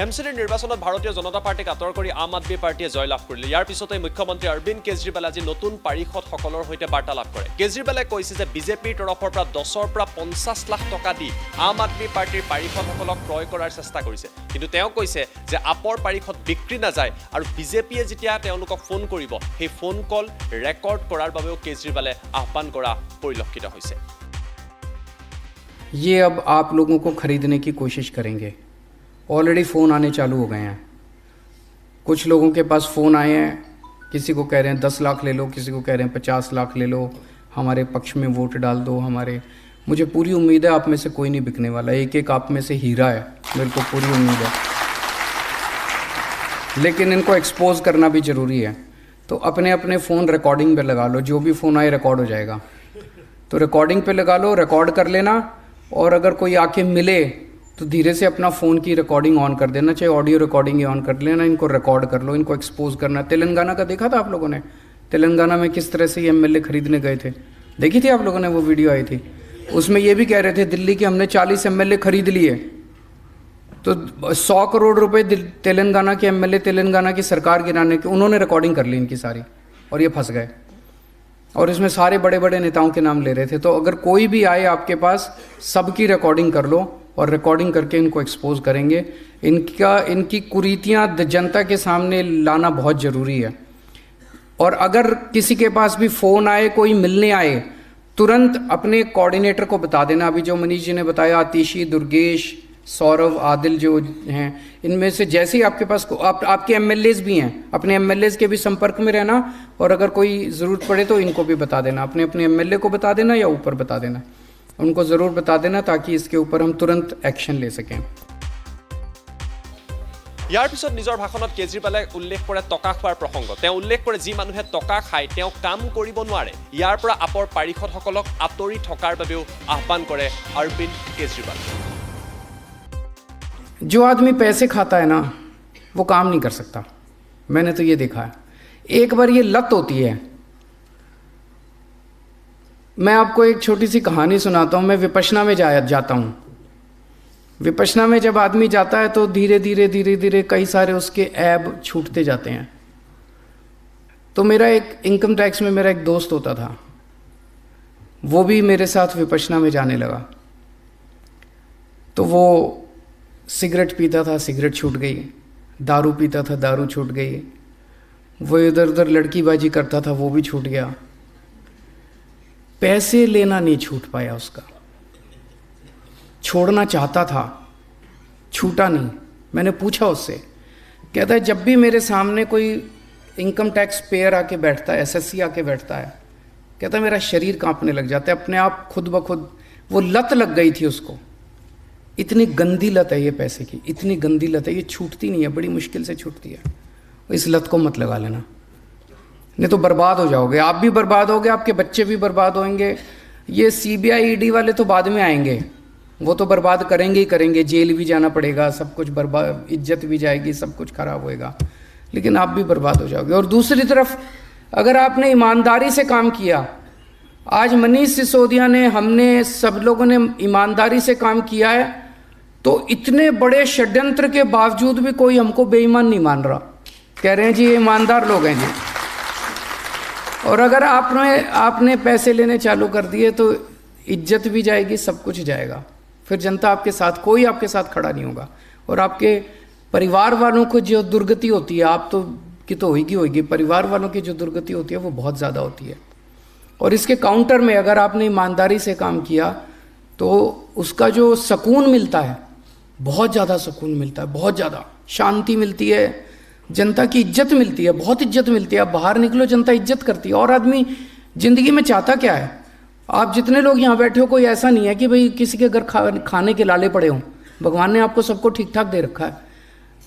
এমচিডিৰ নিৰ্বাচনত ভাৰতীয় জনতা পাৰ্টিক আঁতৰ কৰি আম আদমি পাৰ্টিয়ে জয়লাভ কৰিলে। ইয়াৰ পিছতে মুখ্যমন্ত্ৰী অৰবিন্দ কেজৰিৱালে আজি নতুন পাৰিষদসকলৰ সৈতে বাৰ্তালাপ কৰে। কেজৰিৱালে কৈছে যে বিজেপিৰ তৰফৰ পৰা 10ৰ পৰা 50 লাখ টকা দি আম আদমি পাৰ্টিৰ পাৰিষদসকলক ক্ৰয় কৰাৰ চেষ্টা কৰিছে। কিন্তু তেওঁ কৈছে যে আপৰ পাৰিষদ বিক্ৰী নাযায় আৰু বিজেপিয়ে যেতিয়া তেওঁলোকক ফোন কৰিব সেই ফোন কল ৰেকৰ্ড কৰাৰ বাবেও কেজৰিৱালে আহ্বান কৰা পৰিলক্ষিত হৈছে। ये अब आप लोगों को खरीदने की कोशिश करेंगे। ऑलरेडी फ़ोन आने चालू हो गए हैं। कुछ लोगों के पास फ़ोन आए हैं, किसी को कह रहे हैं 10 लाख ले लो, किसी को कह रहे हैं 50 लाख ले लो, हमारे पक्ष में वोट डाल दो। मुझे पूरी उम्मीद है आप में से कोई नहीं बिकने वाला। एक एक आप में से हीरा है, मेरे को पूरी उम्मीद है। लेकिन इनको एक्सपोज करना भी ज़रूरी है। तो अपने अपने फ़ोन रिकॉर्डिंग पे लगा लो, जो भी फ़ोन आए रिकॉर्ड हो जाएगा। तो रिकॉर्डिंग पे लगा लो, रिकॉर्ड कर लेना, और अगर कोई आके मिले तो धीरे से अपना फ़ोन की रिकॉर्डिंग ऑन कर देना, चाहे ऑडियो रिकॉर्डिंग ही ऑन कर लेना। इनको रिकॉर्ड कर लो, इनको एक्सपोज करना। तेलंगाना का देखा था आप लोगों ने? तेलंगाना में किस तरह से ये एमएलए खरीदने गए थे, देखी थी आप लोगों ने? वो वीडियो आई थी, उसमें ये भी कह रहे थे दिल्ली के हमने 40 एमएलए खरीद लिए। तो 100 करोड़ रुपए तेलंगाना के एमएलए, तेलंगाना की सरकार गिराने के, उन्होंने रिकॉर्डिंग कर ली इनकी सारी, और ये फंस गए। और इसमें सारे बड़े बड़े नेताओं के नाम ले रहे थे। तो अगर कोई भी आए आपके पास, सबकी रिकॉर्डिंग कर लो, और रिकॉर्डिंग करके इनको एक्सपोज करेंगे। इनकी कुरीतियाँ जनता के सामने लाना बहुत ज़रूरी है। और अगर किसी के पास भी फ़ोन आए, कोई मिलने आए, तुरंत अपने कोऑर्डिनेटर को बता देना। अभी जो मनीष जी ने बताया, आतिशी, दुर्गेश, सौरभ, आदिल जो हैं, इनमें से जैसे ही आपके पास आपके एमएलएज भी हैं, अपने एमएलएज के भी संपर्क में रहना। और अगर कोई ज़रूरत पड़े तो इनको भी बता देना, अपने अपने एमएलए को बता देना या ऊपर बता देना, उनको ज़रूर बता देना, ताकि इसके ऊपर हम तुरंत एक्शन ले सकें। ইয়াৰ পিছত নিজৰ ভাষণত কেজৰিৱালে উল্লেখ কৰে টকা খোৱাৰ প্ৰসংগ। তেওঁ উল্লেখ কৰে যি মানুহে টকা খায় তেওঁ কাম কৰিব নোৱাৰে। ইয়াৰ পৰা আপৰ পাৰিষদসকলক আঁতৰি থকাৰ বাবেও আহ্বান কৰে অৰবিন্দ কেজৰিৱাল। जो आदमी पैसे खाता है ना, वो काम नहीं कर सकता। मैंने तो ये देखा है। एक बार ये लत होती है। मैं आपको एक छोटी सी कहानी सुनाता हूँ। मैं विपश्यना में जाता हूँ। विपश्यना में जब आदमी जाता है तो धीरे धीरे कई सारे उसके ऐब छूटते जाते हैं। तो मेरा एक इनकम टैक्स में मेरा एक दोस्त होता था, वो भी मेरे साथ विपश्यना में जाने लगा। तो वो सिगरेट पीता था, सिगरेट छूट गई। दारू पीता था, दारू छूट गई। वो इधर उधर लड़कीबाजी करता था, वो भी छूट गया। पैसे लेना नहीं छूट पाया उसका। छोड़ना चाहता था, छूटा नहीं। मैंने पूछा उससे, कहता है जब भी मेरे सामने कोई इनकम टैक्स पेयर आके बैठता है, एसएससी आके बैठता है, कहता है मेरा शरीर कांपने लग जाता है अपने आप, खुद ब खुद। वो लत लग गई थी उसको। इतनी गंदी लत है ये पैसे की, इतनी गंदी लत है, ये छूटती नहीं है, बड़ी मुश्किल से छूटती है। इस लत को मत लगा लेना, नहीं तो बर्बाद हो जाओगे। आप भी बर्बाद होगे, आपके बच्चे भी बर्बाद होंगे। ये सीबीआई ईडी वाले तो बाद में आएंगे, वो तो बर्बाद करेंगे ही करेंगे। जेल भी जाना पड़ेगा, सब कुछ बर्बाद, इज्जत भी जाएगी, सब कुछ खराब होएगा, लेकिन आप भी बर्बाद हो जाओगे। और दूसरी तरफ अगर आपने ईमानदारी से काम किया, आज मनीष सिसोदिया ने, हमने, सब लोगों ने ईमानदारी से काम किया है, तो इतने बड़े षड्यंत्र के बावजूद भी कोई हमको बेईमान नहीं मान रहा। कह रहे हैं जी ये ईमानदार लोग हैं जी। और अगर आपने पैसे लेने चालू कर दिए तो इज्जत भी जाएगी, सब कुछ जाएगा। फिर जनता आपके साथ, कोई आपके साथ खड़ा नहीं होगा। और आपके परिवार वालों को जो दुर्गति होती है, आप तो की तो होगी, परिवार वालों की जो दुर्गति होती है वो बहुत ज़्यादा होती है। और इसके काउंटर में अगर आपने ईमानदारी से काम किया तो उसका जो सुकून मिलता है, बहुत ज़्यादा सुकून मिलता है, बहुत ज़्यादा शांति मिलती है, जनता की इज्जत मिलती है, बहुत इज्जत मिलती है। आप बाहर निकलो, जनता इज्जत करती है। और आदमी ज़िंदगी में चाहता क्या है? आप जितने लोग यहाँ बैठे हो, कोई ऐसा नहीं है कि भाई किसी के घर खाने के लाले पड़े हों। भगवान ने आपको सबको ठीक ठाक दे रखा है।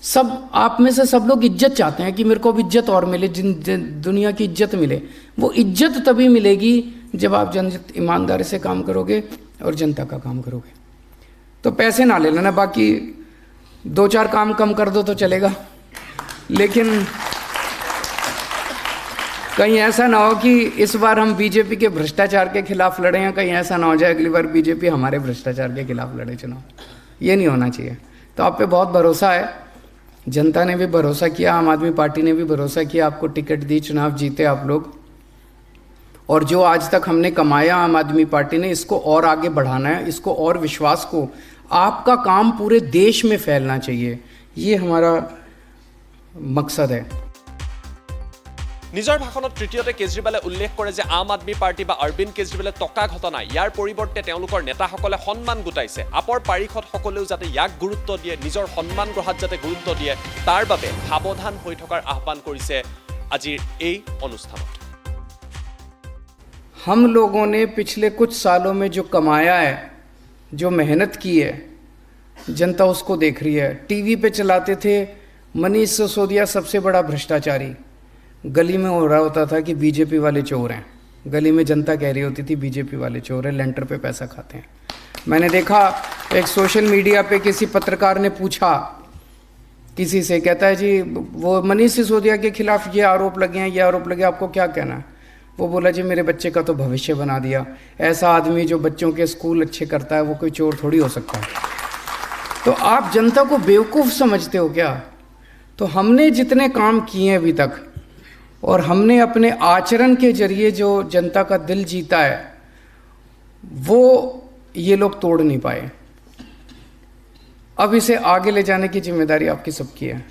सब आप में से सब लोग इज्जत चाहते हैं कि मेरे को अब इज्जत और मिले, दुनिया की इज्जत मिले। वो इज्जत तभी मिलेगी जब आप ईमानदारी से काम करोगे और जनता का काम करोगे। तो पैसे ना ले लेना, बाकी 2-4 काम कम कर दो तो चलेगा, लेकिन कहीं ऐसा ना हो कि इस बार हम बीजेपी के भ्रष्टाचार के खिलाफ लड़े हैं, कहीं ऐसा ना हो जाए अगली बार बीजेपी हमारे भ्रष्टाचार के खिलाफ लड़े चुनाव। ये नहीं होना चाहिए। तो आप पे बहुत भरोसा है जनता ने भी भरोसा किया, आम आदमी पार्टी ने भी भरोसा किया, आपको टिकट दी, चुनाव जीते आप लोग। और जो आज तक हमने कमाया आम आदमी पार्टी ने, इसको और आगे बढ़ाना है, इसको और विश्वास को, आपका काम पूरे देश में फैलना चाहिए, ये हमारा मकसद है। নিজৰ ভাষণত তৃতীয়তে কেজৰিৱালে উল্লেখ কৰে যে আম আদমি পাৰ্টি বা অৰবিন্দ কেজৰিৱালে টকা ঘটা নাই, ইয়াৰ পৰিৱৰ্তে তেওঁলোকৰ নেতাসকলে সন্মান গোটাইছে। আপৰ পাৰিষদসকলেও যাতে ইয়াক গুৰুত্ব দিয়ে, নিজৰ সন্মান গ্ৰহাত যাতে গুৰুত্ব দিয়ে, তাৰ বাবে সাৱধান হৈ থকাৰ আহ্বান কৰিছে আজিৰ এই অনুষ্ঠানত। हम लोगों ने पिछले कुछ सालों में जो कमाया है, जो मेहनत की है, जनता उसको देख रही है। टीवी पे चलाते थे मनीष सिसोदिया सबसे बड़ा भ्रष्टाचारी, गली में हो रहा होता था कि बीजेपी वाले चोर हैं, गली में जनता कह रही होती थी बीजेपी वाले चोर हैं, लेंटर पे पैसा खाते हैं। मैंने देखा एक सोशल मीडिया पे किसी पत्रकार ने पूछा किसी से, कहता है जी वो मनीष सिसोदिया के खिलाफ ये आरोप लगे हैं, ये आरोप लगे, आपको क्या कहना है? वो बोला जी मेरे बच्चे का तो भविष्य बना दिया। ऐसा आदमी जो बच्चों के स्कूल अच्छे करता है वो कोई चोर थोड़ी हो सकता है। तो आप जनता को बेवकूफ़ समझते हो क्या? तो हमने जितने काम किए हैं अभी तक, और हमने अपने आचरण के जरिए जो जनता का दिल जीता है, वो ये लोग तोड़ नहीं पाए। अब इसे आगे ले जाने की जिम्मेदारी आपकी सबकी है।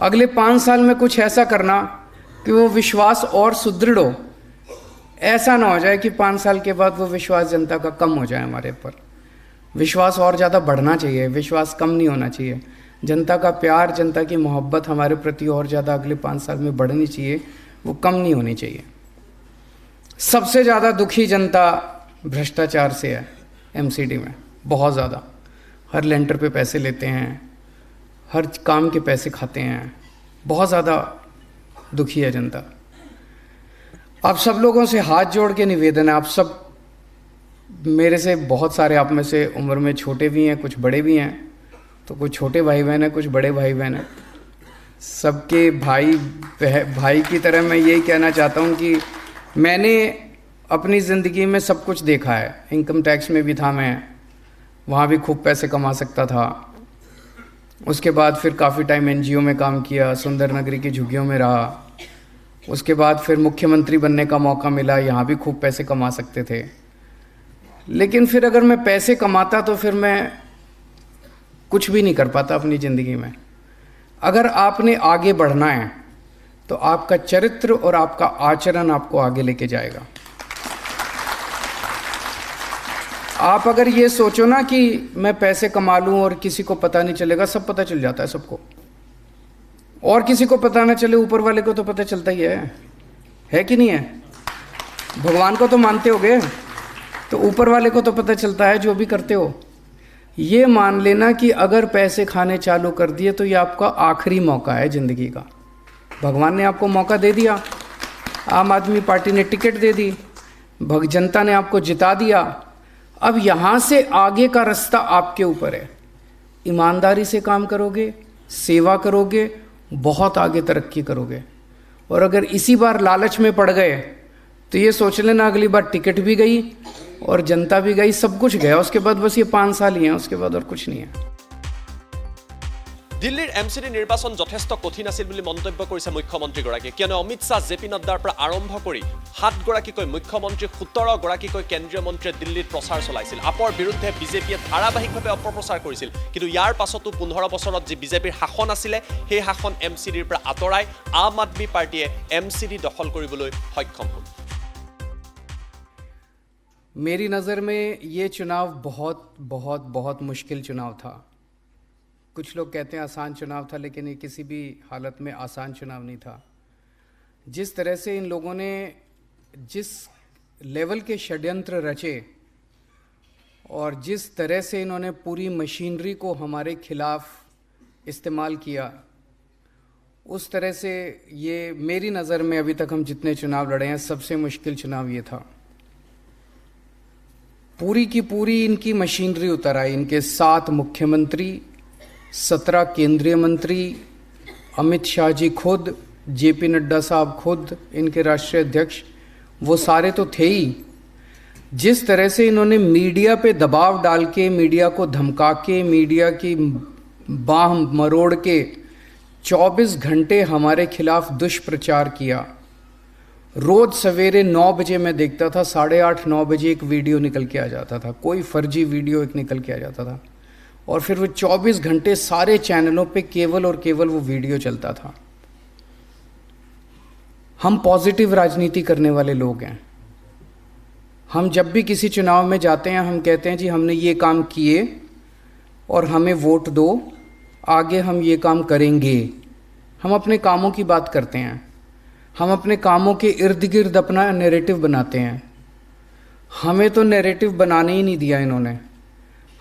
अगले 5 साल में कुछ ऐसा करना कि वो विश्वास और सुदृढ़ हो। ऐसा ना हो जाए कि 5 साल के बाद वो विश्वास जनता का कम हो जाए हमारे पर। विश्वास और ज़्यादा बढ़ना चाहिए, विश्वास कम नहीं होना चाहिए। जनता का प्यार, जनता की मोहब्बत हमारे प्रति और ज़्यादा अगले 5 साल में बढ़नी चाहिए, वो कम नहीं होनी चाहिए। सबसे ज़्यादा दुखी जनता भ्रष्टाचार से है एमसीडी में, बहुत ज़्यादा। हर लेंटर पे पैसे लेते हैं, हर काम के पैसे खाते हैं, बहुत ज़्यादा दुखी है जनता। आप सब लोगों से हाथ जोड़ के निवेदन है, आप सब मेरे से, बहुत सारे आप में से उम्र में छोटे भी हैं, कुछ बड़े भी हैं, तो कुछ छोटे भाई बहन हैं, कुछ बड़े भाई बहन हैं। सबके भाई की तरह मैं यही कहना चाहता हूँ कि मैंने अपनी ज़िंदगी में सब कुछ देखा है। इनकम टैक्स में भी था मैं, वहाँ भी खूब पैसे कमा सकता था। उसके बाद फिर काफ़ी टाइम एनजीओ में काम किया, सुंदर नगरी की झुग्गियों में रहा। उसके बाद फिर मुख्यमंत्री बनने का मौका मिला, यहाँ भी खूब पैसे कमा सकते थे। लेकिन फिर अगर मैं पैसे कमाता तो फिर मैं कुछ भी नहीं कर पाता अपनी ज़िंदगी में। अगर आपने आगे बढ़ना है तो आपका चरित्र और आपका आचरण आपको आगे लेके जाएगा। आप अगर ये सोचो ना कि मैं पैसे कमा लूँ और किसी को पता नहीं चलेगा, सब पता चल जाता है सबको। और किसी को पता ना चले, ऊपर वाले को तो पता चलता ही है कि नहीं है? भगवान को तो मानते होगे, तो ऊपर वाले को तो पता चलता है जो भी करते हो। ये मान लेना कि अगर पैसे खाने चालू कर दिए तो ये आपका आखिरी मौका है ज़िंदगी का। भगवान ने आपको मौका दे दिया, आम आदमी पार्टी ने टिकट दे दी, जनता ने आपको जिता दिया। अब यहाँ से आगे का रास्ता आपके ऊपर है। ईमानदारी से काम करोगे, सेवा करोगे, बहुत आगे तरक्की करोगे। और अगर इसी बार लालच में पड़ गए तो ये सोच लेना अगली बार टिकट भी गई और जनता भी गई, सब कुछ गया। उसके बाद बस ये 5 साल ही हैं, उसके बाद और कुछ नहीं है। দিল্লীৰ এমচিডি নিৰ্বাচন যথেষ্ট কঠিন আছিল বুলি মন্তব্য কৰিছে মুখ্যমন্ত্ৰীগৰাকীয়ে, কিয়নো অমিত শ্বাহ, জেপি নাড্ডাৰ পৰা আৰম্ভ কৰি 7 গৰাকীকৈ মুখ্যমন্ত্ৰী, 17 গৰাকীকৈ কেন্দ্ৰীয় মন্ত্ৰীয়ে দিল্লীত প্ৰচাৰ চলাইছিল। আপৰ বিৰুদ্ধে বিজেপিয়ে ধাৰাবাহিকভাৱে অপপ্ৰচাৰ কৰিছিল, কিন্তু ইয়াৰ পাছতো 15 বছৰত যি বিজেপিৰ শাসন আছিলে সেই শাসন এমচিডিৰ পৰা আঁতৰাই আম আদমী পাৰ্টিয়ে এমচিডি দখল কৰিবলৈ সক্ষম হ'ল। मेरी नज़र में ये चुनाव बहुत बहुत बहुत मुश्किल चुनाव था। कुछ लोग कहते हैं आसान चुनाव था, लेकिन ये किसी भी हालत में आसान चुनाव नहीं था। जिस तरह से इन लोगों ने जिस लेवल के षड्यंत्र रचे और जिस तरह से इन्होंने पूरी मशीनरी को हमारे खिलाफ इस्तेमाल किया, उस तरह से ये मेरी नज़र में अभी तक हम जितने चुनाव लड़े हैं सबसे मुश्किल चुनाव ये था। पूरी की पूरी इनकी मशीनरी उतर आई। इनके 7 मुख्यमंत्री, 17 केंद्रीय मंत्री, अमित शाह जी खुद, जेपी नड्डा साहब खुद, इनके राष्ट्रीय अध्यक्ष, वो सारे तो थे ही। जिस तरह से इन्होंने मीडिया पे दबाव डाल के, मीडिया को धमका के, मीडिया की बाह मरोड़ के 24 घंटे हमारे खिलाफ दुष्प्रचार किया। रोज सवेरे 9 बजे मैं देखता था, 8:30-9 बजे एक वीडियो निकल के आ जाता था, कोई फर्जी वीडियो एक निकल के आ जाता था, और फिर वो 24 घंटे सारे चैनलों पे केवल और केवल वो वीडियो चलता था। हम पॉजिटिव राजनीति करने वाले लोग हैं। हम जब भी किसी चुनाव में जाते हैं हम कहते हैं जी हमने ये काम किए और हमें वोट दो, आगे हम ये काम करेंगे। हम अपने कामों की बात करते हैं, हम अपने कामों के इर्द गिर्द अपना नैरेटिव बनाते हैं। हमें तो नैरेटिव बनाने ही नहीं दिया इन्होंने।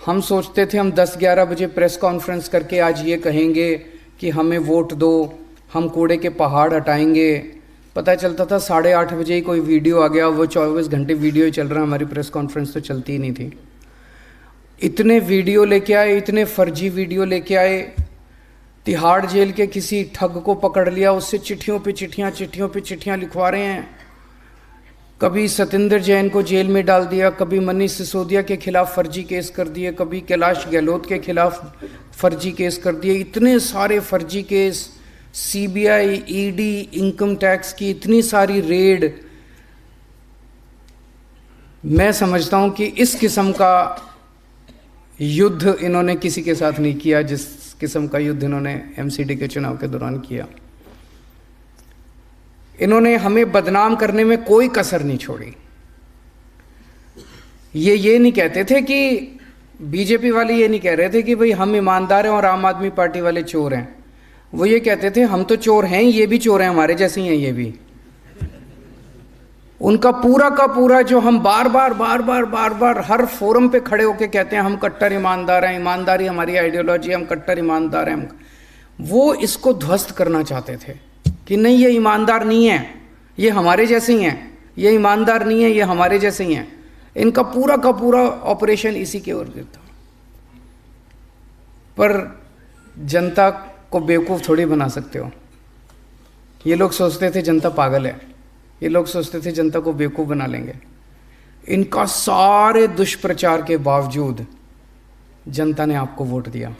हम सोचते थे हम 10-11 बजे प्रेस कॉन्फ्रेंस करके आज ये कहेंगे कि हमें वोट दो, हम कूड़े के पहाड़ हटाएंगे। पता चलता था 8:30 बजे ही कोई वीडियो आ गया, वो 24 घंटे वीडियो ही चल रहा, हमारी प्रेस कॉन्फ्रेंस तो चलती ही नहीं थी। इतने वीडियो लेके आए, इतने फर्जी वीडियो लेके आए। तिहाड़ जेल के किसी ठग को पकड़ लिया, उससे चिट्ठियों पे चिट्ठियां लिखवा रहे हैं। कभी सत्येंद्र जैन को जेल में डाल दिया, कभी मनीष सिसोदिया के खिलाफ फर्जी केस कर दिए, कभी कैलाश गहलोत के खिलाफ फर्जी केस कर दिए। इतने सारे फर्जी case, CBI, ED, income tax की इतनी सारी रेड। मैं समझता हूं कि इस किस्म का युद्ध इन्होंने किसी के साथ नहीं किया जिस किस्म का युद्ध इन्होंने एमसीडी के चुनाव के दौरान किया। इन्होंने हमें बदनाम करने में कोई कसर नहीं छोड़ी। ये नहीं कहते थे कि बीजेपी वाले ये नहीं कह रहे थे कि भाई हम ईमानदार हैं और आम आदमी पार्टी वाले चोर हैं। वो ये कहते थे हम तो चोर हैं, ये भी चोर हैं, हमारे जैसे ही हैं ये भी। उनका पूरा का पूरा जो हम बार बार हर फोरम पे खड़े होके कहते हैं हम कट्टर ईमानदार हैं, ईमानदारी हमारी आइडियोलॉजी है, हम कट्टर ईमानदार हैं, वो इसको ध्वस्त करना चाहते थे कि नहीं ये ईमानदार नहीं है, ये हमारे जैसे ही हैं, ये ईमानदार नहीं है, ये हमारे जैसे ही हैं। इनका पूरा का पूरा ऑपरेशन इसी के ओर था। पर जनता को बेवकूफ़ थोड़ी बना सकते हो। ये लोग सोचते थे जनता पागल है, ये लोग सोचते थे जनता को बेवकूफ़ बना लेंगे। इनका सारे दुष्प्रचार के बावजूद जनता ने आपको वोट दिया।